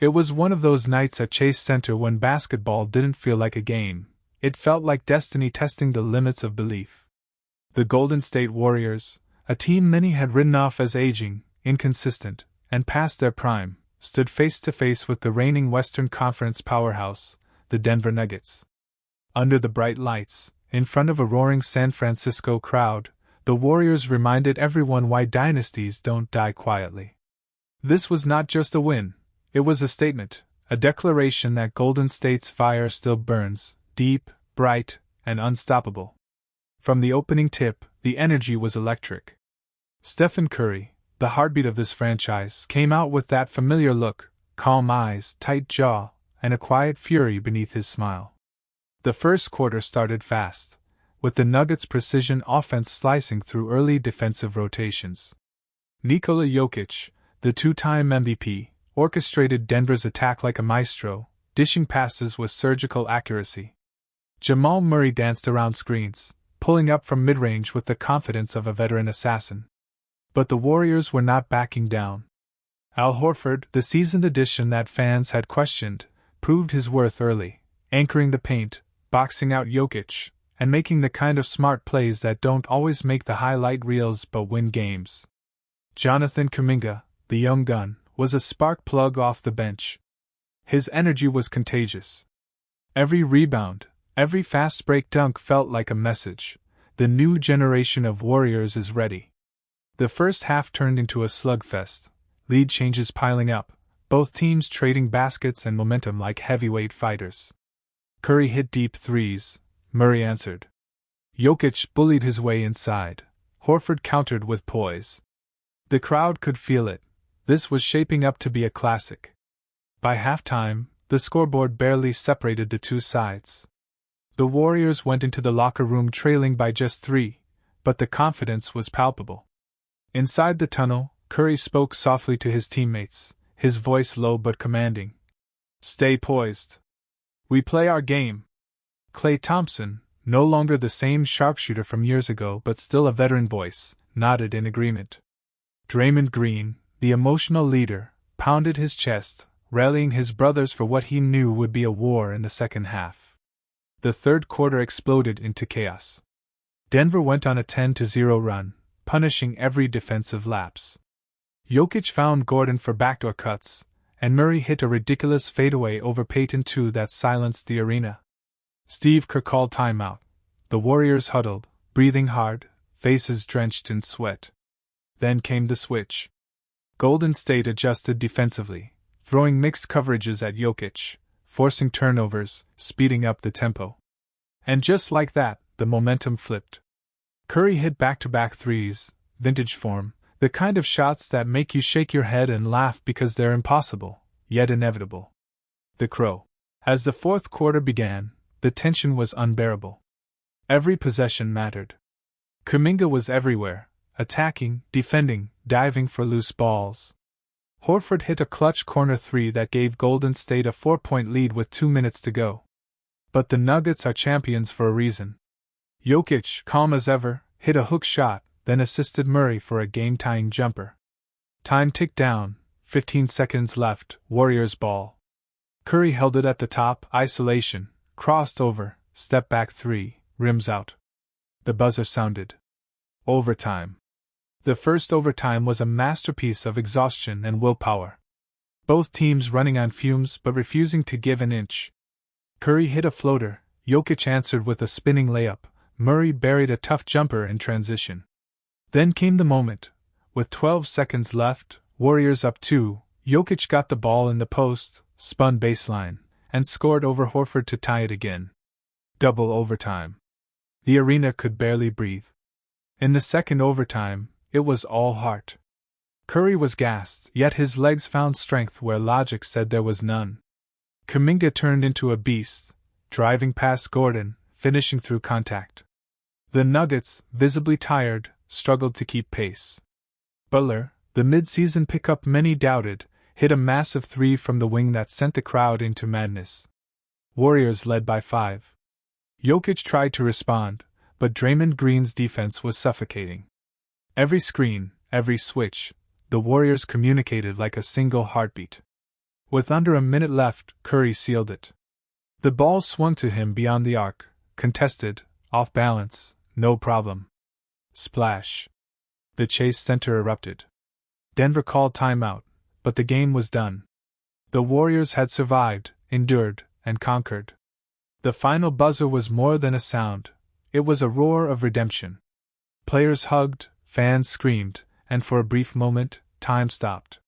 It was one of those nights at Chase Center when basketball didn't feel like a game. It felt like destiny testing the limits of belief. The Golden State Warriors, a team many had written off as aging, inconsistent, and past their prime, stood face to face with the reigning Western Conference powerhouse, the Denver Nuggets. Under the bright lights, in front of a roaring San Francisco crowd, the Warriors reminded everyone why dynasties don't die quietly. This was not just a win, it was a statement, a declaration that Golden State's fire still burns, deep, bright, and unstoppable. From the opening tip, the energy was electric. Stephen Curry, the heartbeat of this franchise, came out with that familiar look, calm eyes, tight jaw, and a quiet fury beneath his smile. The first quarter started fast, with the Nuggets' precision offense slicing through early defensive rotations. Nikola Jokic, the two-time MVP, orchestrated Denver's attack like a maestro, dishing passes with surgical accuracy. Jamal Murray danced around screens, pulling up from mid-range with the confidence of a veteran assassin. But the Warriors were not backing down. Al Horford, the seasoned addition that fans had questioned, proved his worth early, anchoring the paint, boxing out Jokic, and making the kind of smart plays that don't always make the highlight reels but win games. Jonathan Kuminga, the young gun, was a spark plug off the bench. His energy was contagious. Every rebound, every fast break dunk felt like a message. The new generation of Warriors is ready. The first half turned into a slugfest, lead changes piling up, both teams trading baskets and momentum like heavyweight fighters. Curry hit deep threes, Murray answered. Jokic bullied his way inside, Horford countered with poise. The crowd could feel it. This was shaping up to be a classic. By halftime, the scoreboard barely separated the two sides. The Warriors went into the locker room trailing by just 3, but the confidence was palpable. Inside the tunnel, Curry spoke softly to his teammates, his voice low but commanding. "Stay poised. We play our game." Klay Thompson, no longer the same sharpshooter from years ago but still a veteran voice, nodded in agreement. Dreymond Green, the emotional leader, pounded his chest, rallying his brothers for what he knew would be a war in the second half. The third quarter exploded into chaos. Denver went on a 10-0 run, punishing every defensive lapse. Jokic found Gordon for backdoor cuts, and Murray hit a ridiculous fadeaway over Peyton II that silenced the arena. Steve Kerr called timeout. The Warriors huddled, breathing hard, faces drenched in sweat. Then came the switch. Golden State adjusted defensively, throwing mixed coverages at Jokic, forcing turnovers, speeding up the tempo. And just like that, the momentum flipped. Curry hit back-to-back threes, vintage form, the kind of shots that make you shake your head and laugh because they're impossible, yet inevitable. The Crow. As the fourth quarter began, the tension was unbearable. Every possession mattered. Kuminga was everywhere, attacking, defending, diving for loose balls. Horford hit a clutch corner three that gave Golden State a 4-point lead with 2 minutes to go. But the Nuggets are champions for a reason. Jokic, calm as ever, hit a hook shot, then assisted Murray for a game-tying jumper. Time ticked down, 15 seconds left, Warriors ball. Curry held it at the top, isolation, crossed over, step back three, rims out. The buzzer sounded. Overtime. The first overtime was a masterpiece of exhaustion and willpower. Both teams running on fumes but refusing to give an inch. Curry hit a floater, Jokic answered with a spinning layup, Murray buried a tough jumper in transition. Then came the moment. With 12 seconds left, Warriors up 2, Jokic got the ball in the post, spun baseline, and scored over Horford to tie it again. Double overtime. The arena could barely breathe. In the second overtime, it was all heart. Curry was gassed, yet his legs found strength where logic said there was none. Kuminga turned into a beast, driving past Gordon, finishing through contact. The Nuggets, visibly tired, struggled to keep pace. Butler, the mid-season pickup many doubted, hit a massive three from the wing that sent the crowd into madness. Warriors led by 5. Jokic tried to respond, but Dreymond Green's defense was suffocating. Every screen, every switch, the Warriors communicated like a single heartbeat. With under a minute left, Curry sealed it. The ball swung to him beyond the arc, contested, off balance, no problem. Splash. The Chase Center erupted. Denver called timeout, but the game was done. The Warriors had survived, endured, and conquered. The final buzzer was more than a sound, it was a roar of redemption. Players hugged, fans screamed, and for a brief moment, time stopped.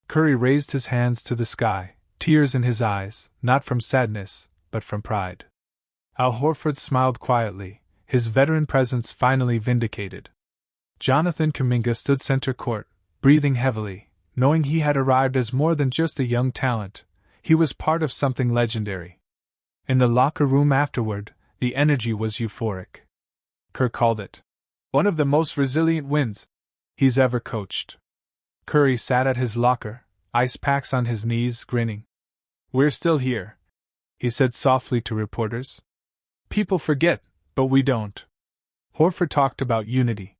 Curry raised his hands to the sky, tears in his eyes, not from sadness, but from pride. Al Horford smiled quietly, his veteran presence finally vindicated. Jonathan Kuminga stood center court, breathing heavily, knowing he had arrived as more than just a young talent, he was part of something legendary. In the locker room afterward, the energy was euphoric. Kerr called it one of the most resilient wins he's ever coached. Curry sat at his locker, ice packs on his knees, grinning. "We're still here," he said softly to reporters. "People forget, but we don't." Horford talked about unity.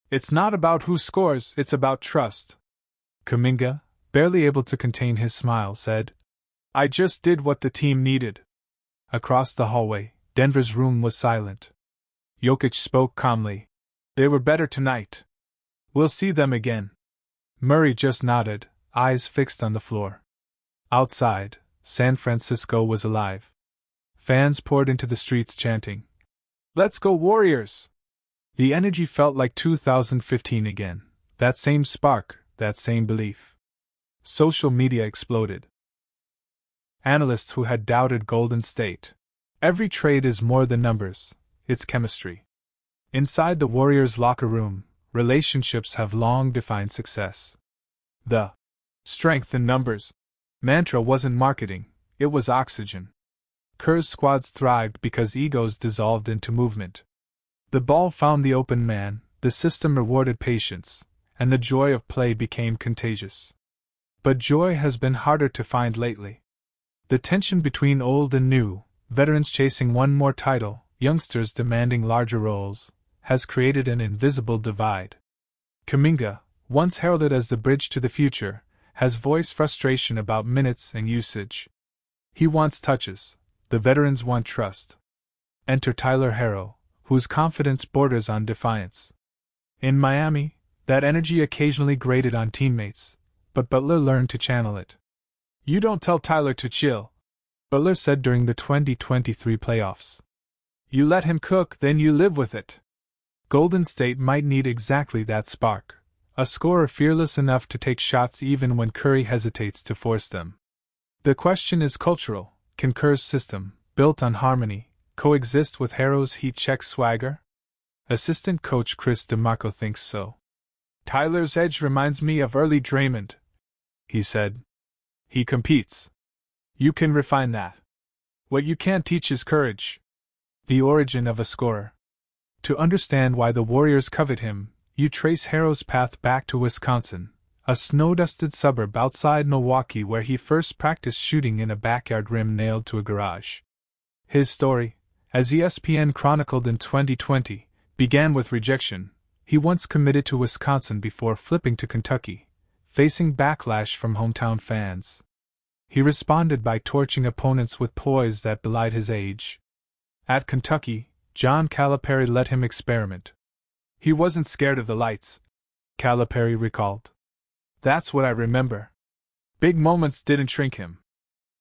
"It's not about who scores, it's about trust." Kuminga, barely able to contain his smile, said, "I just did what the team needed." Across the hallway, Denver's room was silent. Jokic spoke calmly. "They were better tonight. We'll see them again." Murray just nodded, eyes fixed on the floor. Outside, San Francisco was alive. Fans poured into the streets chanting, "Let's go Warriors!" The energy felt like 2015 again, that same spark, that same belief. Social media exploded. Analysts who had doubted Golden State. Every trade is more than numbers, it's chemistry. Inside the Warriors' locker room, relationships have long defined success. The strength in numbers mantra wasn't marketing, it was oxygen. Kerr's squads thrived because egos dissolved into movement. The ball found the open man, the system rewarded patience, and the joy of play became contagious. But joy has been harder to find lately. The tension between old and new, veterans chasing one more title, youngsters demanding larger roles, has created an invisible divide. Kuminga, once heralded as the bridge to the future, has voiced frustration about minutes and usage. He wants touches, the veterans want trust. Enter Tyler Herro, whose confidence borders on defiance. In Miami, that energy occasionally grated on teammates, but Butler learned to channel it. "You don't tell Tyler to chill," Butler said during the 2023 playoffs. "You let him cook, then you live with it." Golden State might need exactly that spark, a scorer fearless enough to take shots even when Curry hesitates to force them. The question is cultural. Can Kerr's system, built on harmony, coexist with Herro's heat-check swagger? Assistant coach Chris DeMarco thinks so. "Tyler's edge reminds me of early Dreymond," he said. "He competes. You can refine that. What you can't teach is courage." The origin of a scorer. To understand why the Warriors covet him, you trace Herro's path back to Wisconsin, a snow-dusted suburb outside Milwaukee where he first practiced shooting in a backyard rim nailed to a garage. His story, as ESPN chronicled in 2020, began with rejection. He once committed to Wisconsin before flipping to Kentucky, facing backlash from hometown fans. He responded by torching opponents with poise that belied his age. At Kentucky, John Calipari let him experiment. "He wasn't scared of the lights," Calipari recalled. "That's what I remember. Big moments didn't shrink him."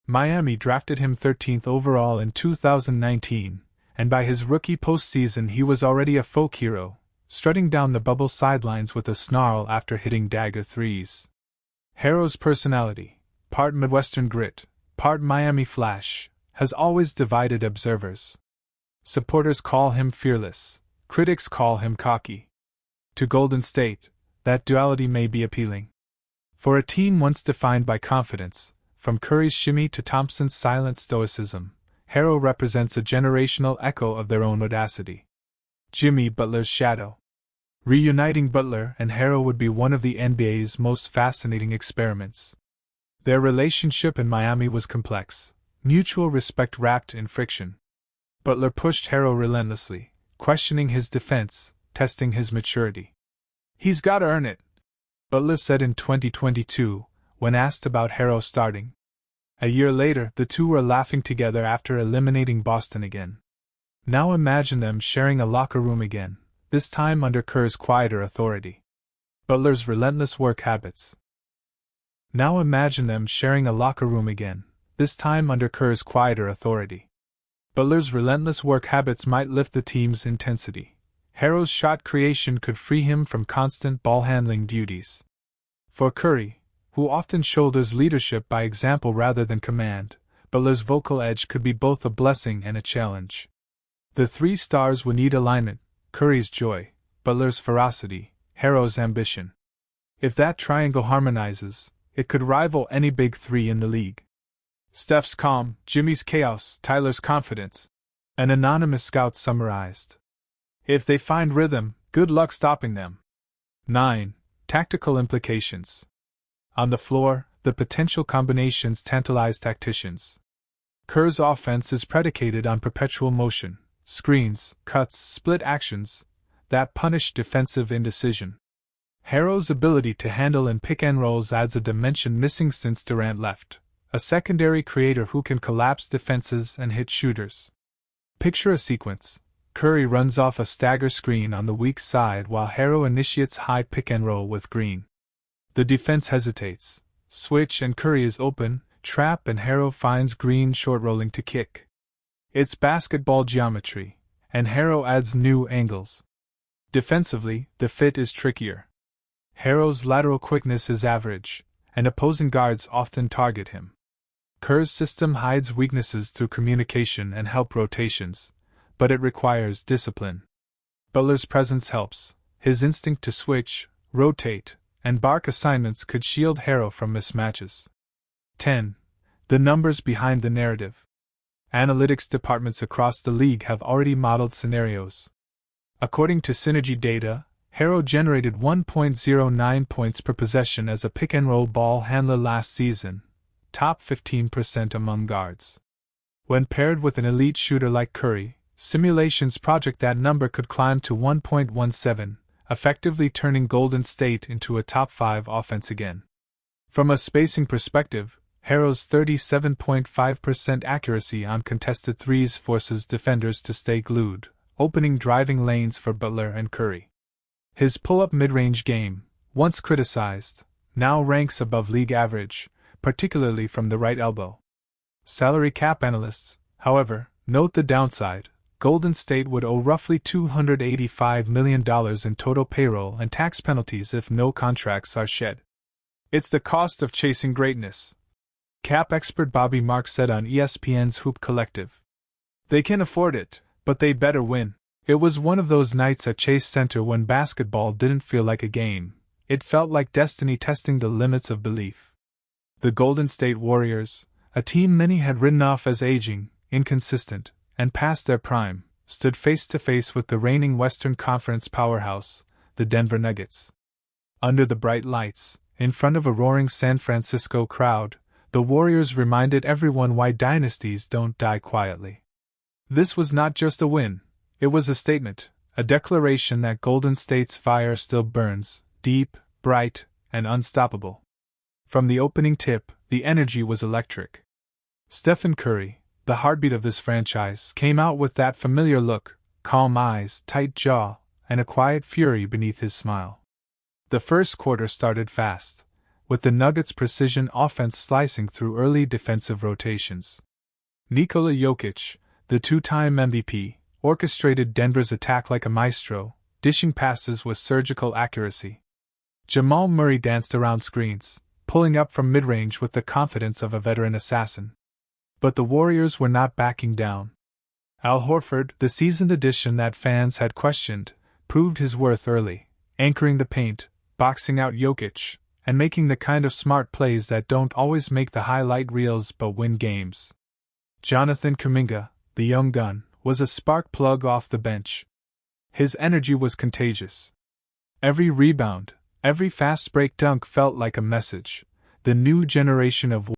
Miami drafted him 13th overall in 2019, and by his rookie postseason he was already a folk hero, strutting down the bubble sidelines with a snarl after hitting dagger threes. Herro's personality, part Midwestern grit, part Miami flash, has always divided observers. Supporters call him fearless, critics call him cocky. To Golden State, that duality may be appealing. For a team once defined by confidence, from Curry's shimmy to Thompson's silent stoicism, Herro represents a generational echo of their own audacity. Jimmy Butler's shadow. Reuniting Butler and Herro would be one of the NBA's most fascinating experiments. Their relationship in Miami was complex, mutual respect wrapped in friction. Butler pushed Herro relentlessly, questioning his defense, testing his maturity. "He's got to earn it," Butler said in 2022, when asked about Herro starting. A year later, the two were laughing together after eliminating Boston again. Now imagine them sharing a locker room again, this time under Kerr's quieter authority. Butler's relentless work habits. Now imagine them sharing a locker room again, this time under Kerr's quieter authority. Butler's relentless work habits might lift the team's intensity. Harrow's shot creation could free him from constant ball-handling duties. For Curry, who often shoulders leadership by example rather than command, Butler's vocal edge could be both a blessing and a challenge. The three stars would need alignment: Curry's joy, Butler's ferocity, Harrow's ambition. If that triangle harmonizes, it could rival any big three in the league. Steph's calm, Jimmy's chaos, Tyler's confidence. An anonymous scout summarized. If they find rhythm, good luck stopping them. 9. Tactical implications. On the floor, the potential combinations tantalize tacticians. Kerr's offense is predicated on perpetual motion, screens, cuts, split actions that punish defensive indecision. Harrow's ability to handle and pick and rolls adds a dimension missing since Durant left, a secondary creator who can collapse defenses and hit shooters. Picture a sequence. Curry runs off a stagger screen on the weak side while Harrow initiates high pick and roll with Green. The defense hesitates. Switch and Curry is open, trap and Harrow finds Green short rolling to kick. It's basketball geometry, and Harrow adds new angles. Defensively, the fit is trickier. Harrow's lateral quickness is average, and opposing guards often target him. Kerr's system hides weaknesses through communication and help rotations, but it requires discipline. Butler's presence helps. His instinct to switch, rotate, and bark assignments could shield Harrow from mismatches. 10. The numbers behind the narrative. Analytics departments across the league have already modeled scenarios. According to Synergy data, Harrow generated 1.09 points per possession as a pick-and-roll ball handler last season, top 15% among guards. When paired with an elite shooter like Curry, simulations project that number could climb to 1.17, effectively turning Golden State into a top 5 offense again. From a spacing perspective, Harrow's 37.5% accuracy on contested threes forces defenders to stay glued, opening driving lanes for Butler and Curry. His pull-up mid-range game, once criticized, now ranks above league average, particularly from the right elbow. Salary cap analysts, however, note the downside. Golden State would owe roughly $285 million in total payroll and tax penalties if no contracts are shed. It's the cost of chasing greatness. Cap expert Bobby Marks said on ESPN's Hoop Collective. They can afford it, but they better win. It was one of those nights at Chase Center when basketball didn't feel like a game. It felt like destiny testing the limits of belief. The Golden State Warriors, a team many had written off as aging, inconsistent, and past their prime, stood face to face with the reigning Western Conference powerhouse, the Denver Nuggets. Under the bright lights, in front of a roaring San Francisco crowd, the Warriors reminded everyone why dynasties don't die quietly. This was not just a win, it was a statement, a declaration that Golden State's fire still burns, deep, bright, and unstoppable. From the opening tip, the energy was electric. Stephen Curry, the heartbeat of this franchise, came out with that familiar look, calm eyes, tight jaw, and a quiet fury beneath his smile. The first quarter started fast, with the Nuggets' precision offense slicing through early defensive rotations. Nikola Jokic, the two-time MVP, orchestrated Denver's attack like a maestro, dishing passes with surgical accuracy. Jamal Murray danced around screens, pulling up from mid-range with the confidence of a veteran assassin. But the Warriors were not backing down. Al Horford, the seasoned addition that fans had questioned, proved his worth early, anchoring the paint, boxing out Jokic, and making the kind of smart plays that don't always make the highlight reels but win games. Jonathan Kuminga, the young gun, was a spark plug off the bench. His energy was contagious. Every rebound, every fast break dunk felt like a message. The new generation of